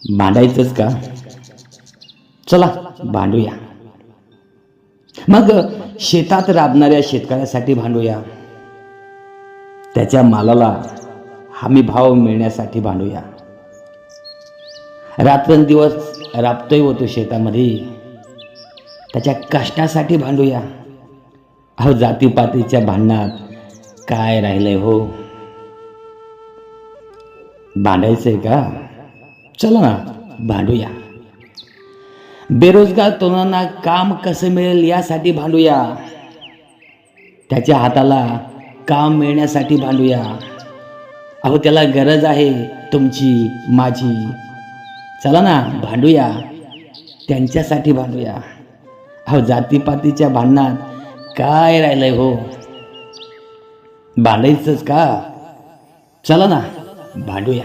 भांडायचंच का? चला भांडूया. मग शेतात राबणाऱ्या शेतकऱ्यासाठी भांडूया, त्याच्या मालाला हमी भाव मिळण्यासाठी भांडूया. रात्रंदिवस राबतोय होतो शेतामध्ये, त्याच्या कष्टासाठी भांडूया. अहो जातीपातीच्या भांडणात काय राहिलंय हो? भांडायचंय का? चला ना भांडूया. बेरोजगार तरुणांना काम कसं मिळेल यासाठी भांडूया, त्याच्या हाताला काम मिळण्यासाठी भांडूया. अहो त्याला गरज आहे तुमची माझी. चला ना भांडूया, त्यांच्यासाठी भांडूया. अहो जातीपातीच्या भांडणात काय राहिलंय हो? भांडायचंच का? चला ना भांडूया.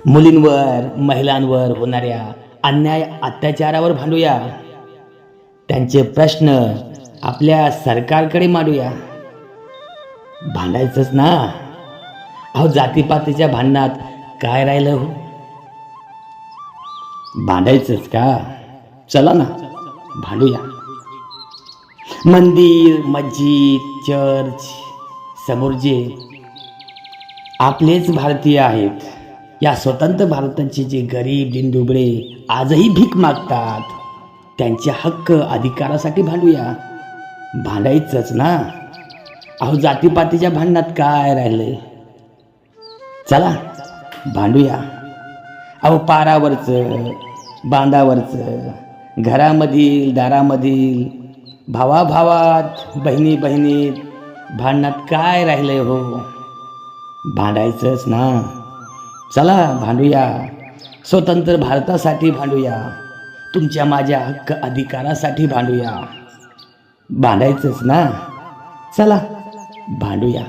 मुलींवर महिलांवर होणाऱ्या अन्याय अत्याचारावर भांडूया, त्यांचे प्रश्न आपल्या सरकारकडे मांडूया. भांडायचंच ना. अहो जातीपातीच्या भांडणात काय राहिलं हो? भांडायचंच का? चला ना भांडूया. मंदिर मस्जिद चर्च समोर जे आपलेच भारतीय आहेत, या स्वतंत्र भारताचे जे गरीब दिनदुबळे आजही भीक मागतात, त्यांच्या हक्क अधिकारासाठी भांडूया. भांडायचंच ना. अहो जातीपातीच्या भांडणात काय राहिलंय? चला भांडूया. अहो पारावरचं बांधावरचं, घरामधील दारामधील, भावाभावात बहिणी बहिणीत भांडणात काय राहिलंय हो? भांडायचंच ना. चला भांडूया. स्वतंत्र भारतासाठी भांडूया, तुमच्या माझ्या हक्क अधिकारासाठी भांडूया. भांडायचंच ना. चला भांडूया.